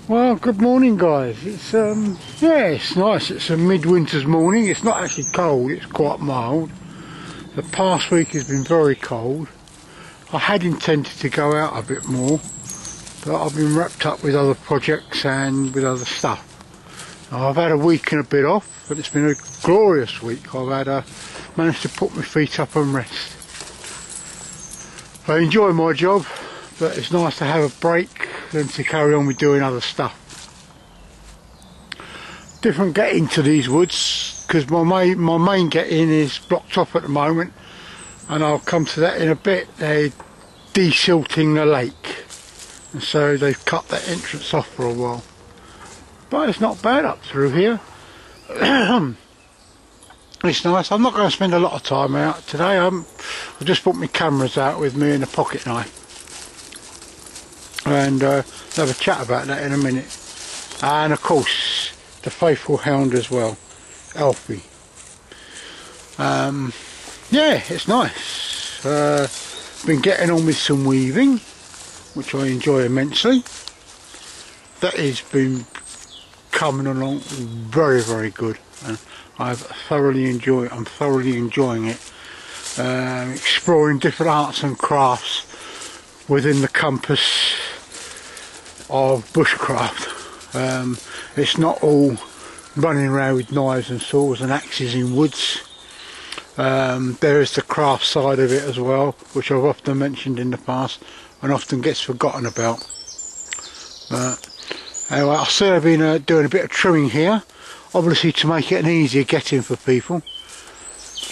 Well, good morning, guys. It's yeah, it's nice. It's a midwinter's morning. It's not actually cold. It's quite mild. The past week has been very cold. I had intended to go out a bit more, but I've been wrapped up with other projects and with other stuff. Now, I've had a week and a bit off, but it's been a glorious week. I've had managed to put my feet up and rest. I enjoy my job, but it's nice to have a break than to carry on with doing other stuff. Different getting to these woods, because my main getting is blocked off at the moment, and I'll come to that in a bit. They're desilting the lake, and so they've cut that entrance off for a while. But it's not bad up through here. It's nice. I'm not going to spend a lot of time out today. I've just put my cameras out with me and a pocket knife, and have a chat about that in a minute. And of course the faithful hound as well, Alfie. Yeah, it's nice. Been getting on with some weaving, which I enjoy immensely. That has been coming along very, very good, and I'm thoroughly enjoying it. Exploring different arts and crafts within the compass of bushcraft. It's not all running around with knives and saws and axes in woods. There is the craft side of it as well, which I've often mentioned in the past and often gets forgotten about. But anyway, I've still been doing a bit of trimming here, obviously to make it an easier get-in for people,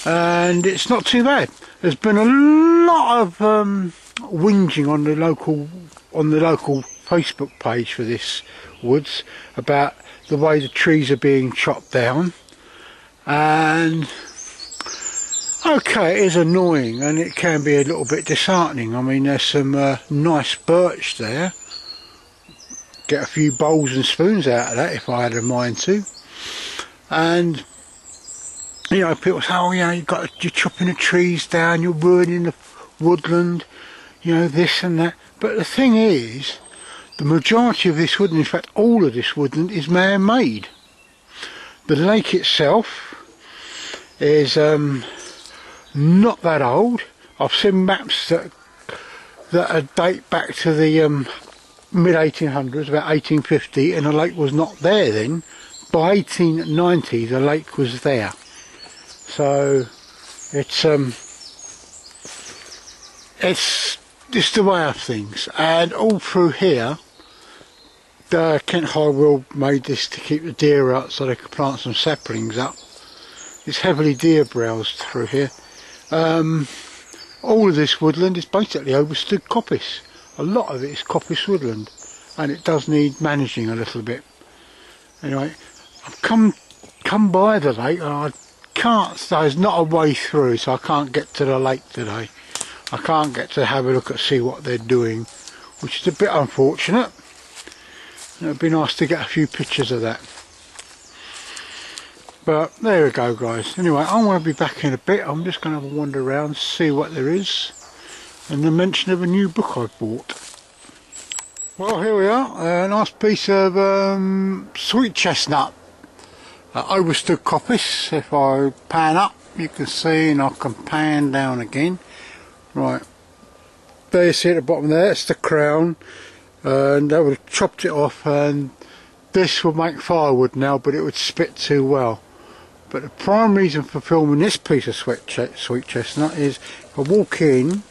and it's not too bad. There's been a lot of whinging on the local Facebook page for this woods about the way the trees are being chopped down, and okay, it is annoying and it can be a little bit disheartening. I mean, there's some nice birch there. Get a few bowls and spoons out of that if I had a mind to. And you know, people say, oh yeah, you're chopping the trees down, you're ruining the woodland, you know, this and that. But the thing is, the majority of this woodland, in fact all of this woodland, is man-made. The lake itself is not that old. I've seen maps that date back to the mid-1800s, about 1850, and the lake was not there then. By 1890 the lake was there. So it's just the way of things. And all through here, the Kent High Will made this to keep the deer out so they could plant some saplings up. It's heavily deer browsed through here. All of this woodland is basically overstood coppice. A lot of it is coppice woodland, and it does need managing a little bit. Anyway, I've come by the lake, and I can't, there's not a way through, so I can't get to the lake today. I can't get to have a look and see what they're doing, which is a bit unfortunate. It would be nice to get a few pictures of that. But there we go, guys. Anyway, I want to be back in a bit. I'm just going to have a wander around, see what there is, and the mention of a new book I bought. Well, here we are. A nice piece of sweet chestnut. Overstood coppice. If I pan up, you can see, and I can pan down again. Right. There you see at the bottom there, it's the crown. And they would have chopped it off, and this would make firewood now, but it would spit too well. But the prime reason for filming this piece of sweet chestnut is if I walk in,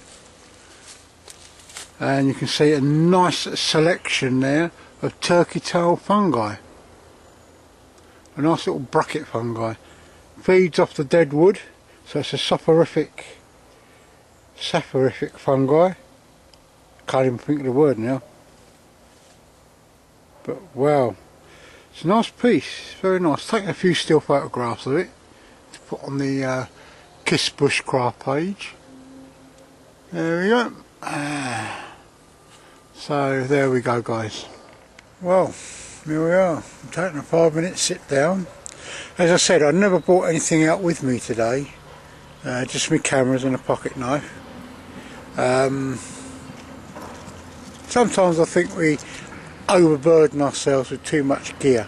and you can see a nice selection there of turkey tail fungi. A nice little bracket fungi. Feeds off the dead wood, so it's a soporific fungi. Can't even think of the word now. But wow, it's a nice piece, very nice. Taking a few still photographs of it to put on the Kiss Bushcraft page. There we go. So there we go, guys. Well, here we are. I'm taking a 5-minute sit down. As I said, I never brought anything out with me today. Just my cameras and a pocket knife. Sometimes I think overburden ourselves with too much gear,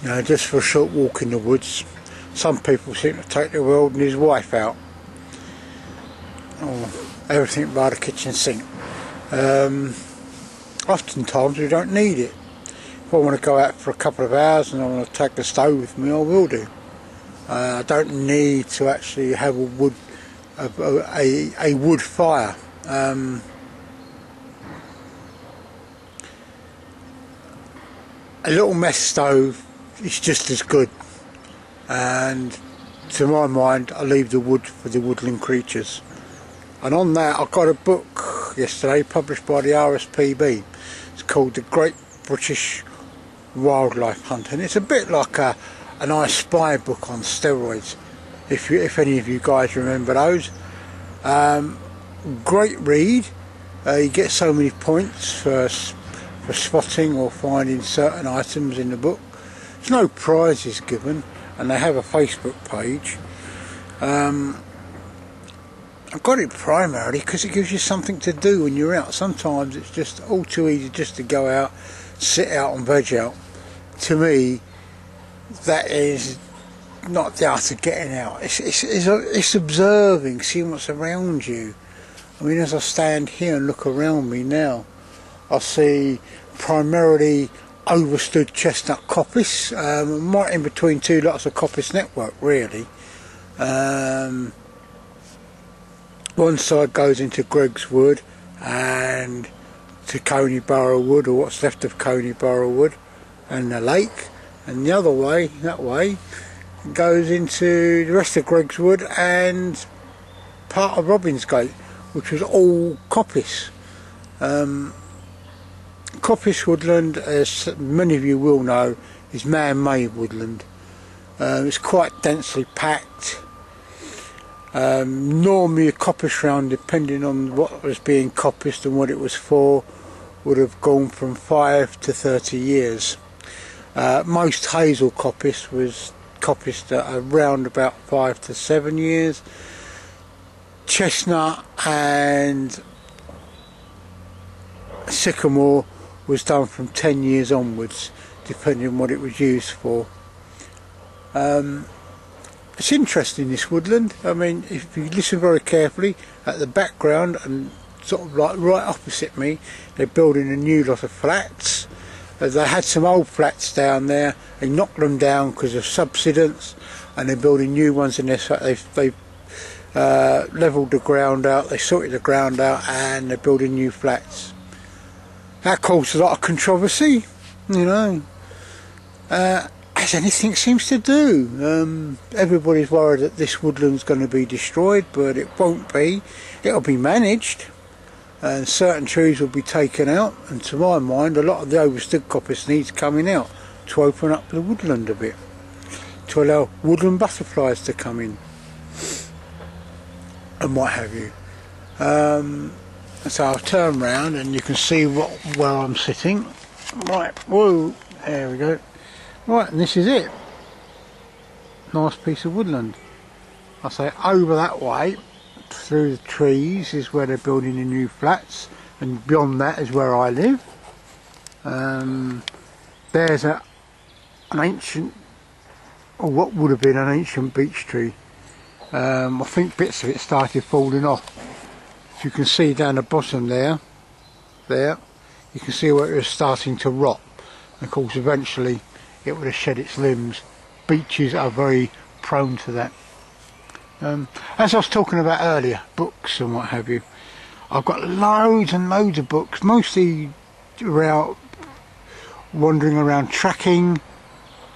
you know, just for a short walk in the woods. Some people seem to take the world and his wife out, or everything by the kitchen sink. Oftentimes we don't need it. If I want to go out for a couple of hours and I want to take the stove with me, I will do. I don't need to actually have a wood fire. A little mess stove is just as good, and to my mind I leave the wood for the woodland creatures. And on that I got a book yesterday published by the RSPB. It's called The Great British Wildlife Hunt, and it's a bit like an I Spy book on steroids, if any of you guys remember those. Great read. You get so many points for spotting or finding certain items in the book. There's no prizes given, and they have a Facebook page. I've got it primarily because it gives you something to do when you're out. Sometimes it's just all too easy just to go out, sit out and veg out. To me, that is not the art of getting out. It's observing, seeing what's around you. I mean, as I stand here and look around me now, I see primarily overstood chestnut coppice, right in between two lots of coppice network, really. One side goes into Greg's Wood and to Coneybarrow Wood, or what's left of Coneybarrow Wood, and the lake, and the other way, that way, goes into the rest of Greg's Wood and part of Robinsgate, which was all coppice. Coppice woodland, as many of you will know, is man-made woodland. It's quite densely packed. Normally a coppice round, depending on what was being coppiced and what it was for, would have gone from 5 to 30 years. Most hazel coppice was coppiced at around about 5 to 7 years. Chestnut and sycamore was done from 10 years onwards, depending on what it was used for. It's interesting, this woodland. I mean, if you listen very carefully at the background and sort of like right opposite me, they're building a new lot of flats. They had some old flats down there, they knocked them down because of subsidence, and they're building new ones in there. So they've levelled the ground out, they sorted the ground out, and they're building new flats. That caused a lot of controversy, you know, as anything seems to do. Everybody's worried that this woodland's going to be destroyed, but it won't be. It'll be managed, and certain trees will be taken out, and to my mind a lot of the overstood coppice needs coming out to open up the woodland a bit, to allow woodland butterflies to come in and what have you. So I'll turn round and you can see where I'm sitting. Right, whoa, there we go. Right, and this is it. Nice piece of woodland. I say over that way, through the trees, is where they're building the new flats, and beyond that is where I live. There's an ancient, or what would have been an ancient beech tree. I think bits of it started falling off. If you can see down the bottom there, you can see where it was starting to rot. And of course eventually it would have shed its limbs. Beeches are very prone to that. As I was talking about earlier, books and what have you, I've got loads and loads of books, mostly around wandering around tracking,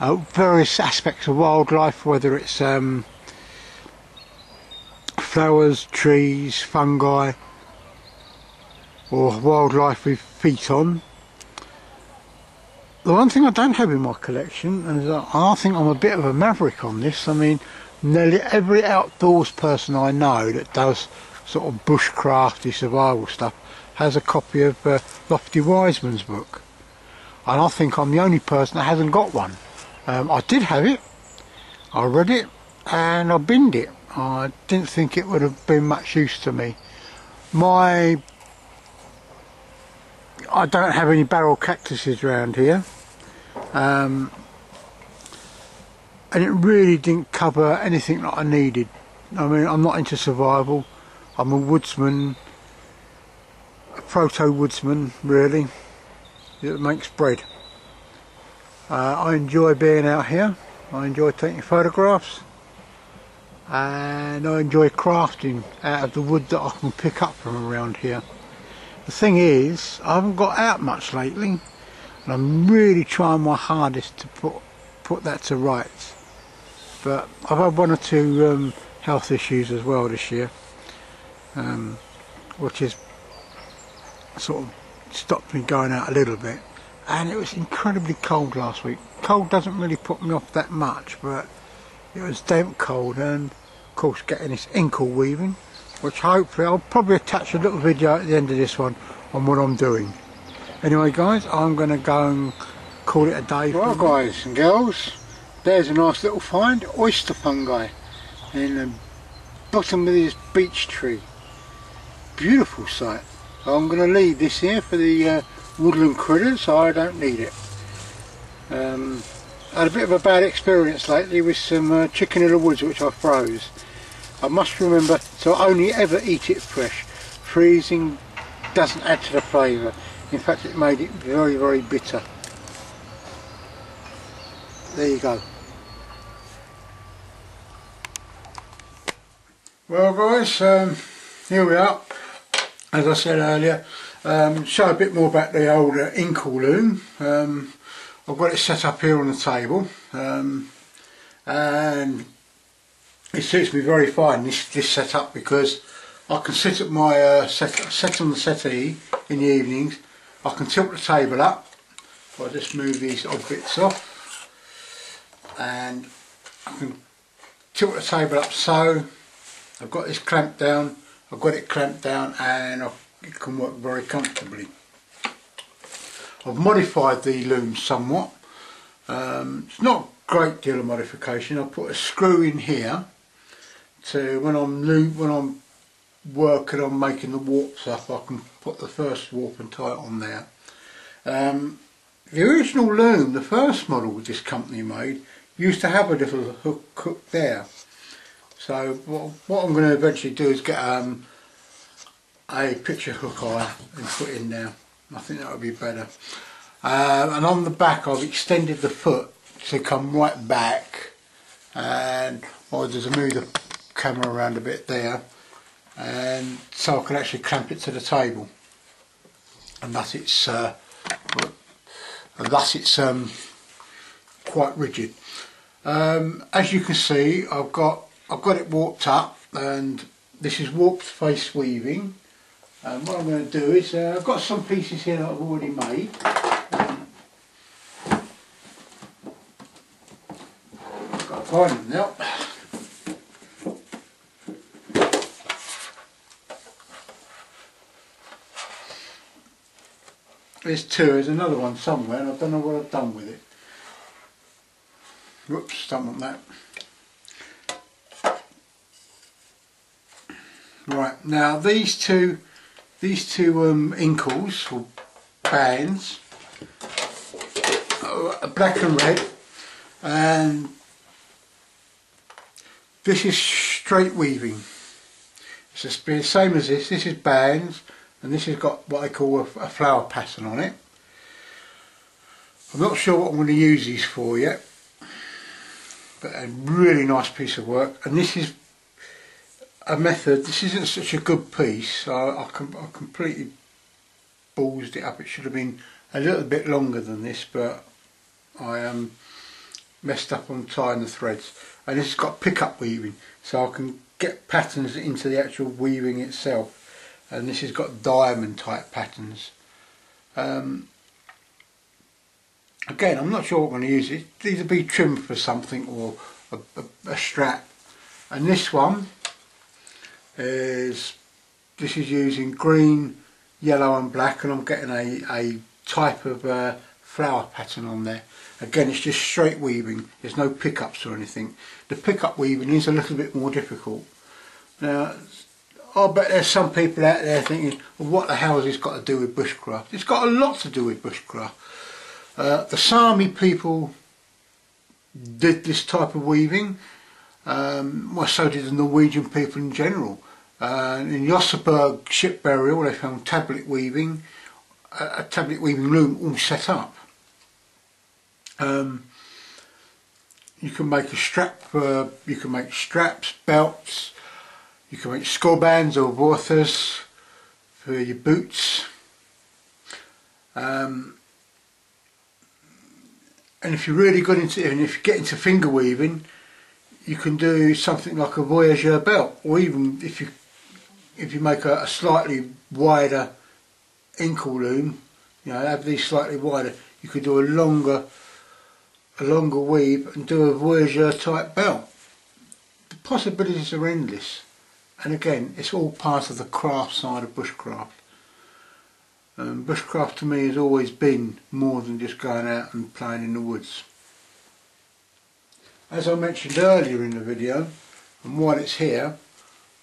various aspects of wildlife, whether it's flowers, trees, fungi, or wildlife with feet on. The one thing I don't have in my collection, and I think I'm a bit of a maverick on this, I mean, nearly every outdoors person I know that does sort of bushcrafty survival stuff has a copy of Lofty Wiseman's book, and I think I'm the only person that hasn't got one. I did have it, I read it, and I binned it. I didn't think it would have been much use to me. I don't have any barrel cactuses around here, and it really didn't cover anything that I needed. I mean, I'm not into survival. I'm a woodsman, a proto-woodsman really, that makes bread. I enjoy being out here, I enjoy taking photographs, and I enjoy crafting out of the wood that I can pick up from around here. The thing is, I haven't got out much lately, and I'm really trying my hardest to put that to rights. But I've had one or two health issues as well this year, which has sort of stopped me going out a little bit. And it was incredibly cold last week. Cold doesn't really put me off that much, but it was damp cold, and of course getting this inkle weaving, which hopefully I'll probably attach a little video at the end of this one on what I'm doing. Anyway guys, I'm going to go and call it a day. Right guys and girls, there's a nice little find, oyster fungi in the bottom of this beech tree. Beautiful sight. I'm going to leave this here for the woodland critters, so I don't need it. I had a bit of a bad experience lately with some chicken in the woods which I froze. I must remember to only ever eat it fresh. Freezing doesn't add to the flavour. In fact, it made it very, very bitter. There you go. Well guys, here we are. As I said earlier, show a bit more about the old inkle loom. I've got it set up here on the table, and it suits me very fine, this setup, because I can sit at my set on the settee in the evenings. I can tilt the table up. If I just move these odd bits off, and I can tilt the table up, so I've got this clamped down. I've got it clamped down, and it can work very comfortably. I've modified the loom somewhat. It's not a great deal of modification. I've put a screw in here to when I'm working on making the warps up, I can put the first warp and tie it on there. The original loom, the first model this company made, used to have a little hook there. So what I'm going to eventually do is get a picture hook eye and put in there. I think that would be better. And on the back I've extended the foot to come right back, and I'll just move the camera around a bit there, and so I can actually clamp it to the table, and thus it's quite rigid. As you can see, I've got it warped up, and this is warped face weaving. And what I'm going to do is, I've got some pieces here that I've already made. I've got to find them now. There's two, there's another one somewhere, and I don't know what I've done with it. Whoops, don't want that. Right, now these two inkles, or bands, are black and red, and this is straight weaving. It's the same as this. This is bands, and this has got what I call a flower pattern on it. I'm not sure what I'm going to use these for yet, but a really nice piece of work. And this is a method. This isn't such a good piece. I completely ballsed it up. It should have been a little bit longer than this, but I messed up on tying the threads. And this has got pick-up weaving, so I can get patterns into the actual weaving itself. And this has got diamond type patterns. Again, I'm not sure what I'm going to use it. These will be trimmed for something, or a strap. And this one is using green, yellow and black, and I'm getting a type of flower pattern on there. Again, it's just straight weaving. There's no pickups or anything. The pickup weaving is a little bit more difficult. Now, I bet there's some people out there thinking, well, what the hell has this got to do with bushcraft? It's got a lot to do with bushcraft. The Sami people did this type of weaving. Well, so did the Norwegian people in general. In Josseberg ship burial, they found tablet weaving, a tablet weaving loom all set up. You can make a strap, you can make straps, belts, you can make skorbands or vorthas for your boots. And if you're really good into it, and if you get into finger weaving, you can do something like a voyageur belt, or even if you make a slightly wider inkle loom, you know, have these slightly wider, you could do a longer weave and do a voyageur type belt. The possibilities are endless, and again, it's all part of the craft side of bushcraft. Bushcraft to me has always been more than just going out and playing in the woods. As I mentioned earlier in the video, and while it's here,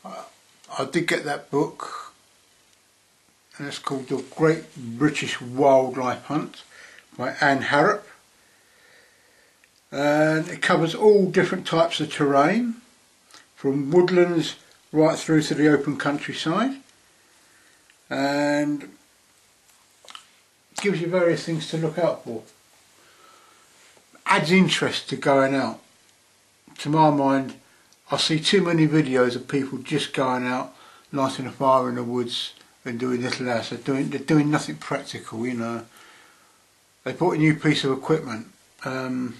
I did get that book, and it's called The Great British Wildlife Hunt by Anne Harrop, and it covers all different types of terrain, from woodlands right through to the open countryside, and gives you various things to look out for. Adds interest to going out. To my mind, I see too many videos of people just going out, lighting a fire in the woods and doing little else. They're doing nothing practical, you know. They bought a new piece of equipment. I've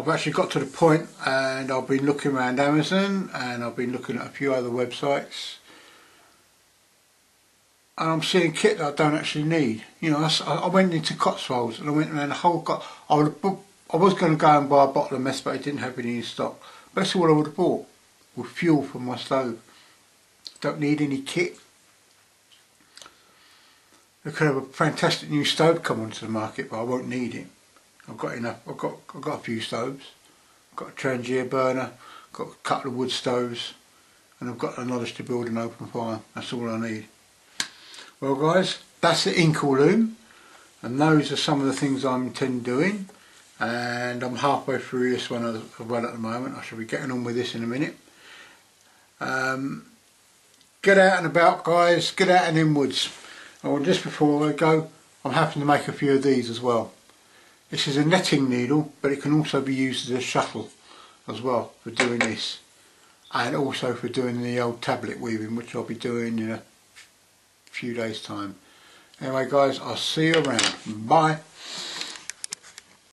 actually got to the point, and I've been looking around Amazon, and I've been looking at a few other websites, and I'm seeing kit that I don't actually need. You know, I went into Cotswolds and I went around the whole I was going to go and buy a bottle of mess, but I didn't have any in stock. But that's all I would have bought, with fuel for my stove. Don't need any kit. I could have a fantastic new stove come onto the market, but I won't need it. I've got enough. I've got a few stoves. I've got a Trangier burner, got a couple of wood stoves, and I've got the knowledge to build an open fire. That's all I need. Well guys, that's the inkle loom, and those are some of the things I'm intending doing, and I'm halfway through this one as well at the moment. I shall be getting on with this in a minute. Get out and about guys, get out and inwards. Oh, just before I go, I'm happy to make a few of these as well. This is a netting needle, but it can also be used as a shuttle as well for doing this, and also for doing the old tablet weaving, which I'll be doing in a few days time. Anyway guys, I'll see you around. Bye.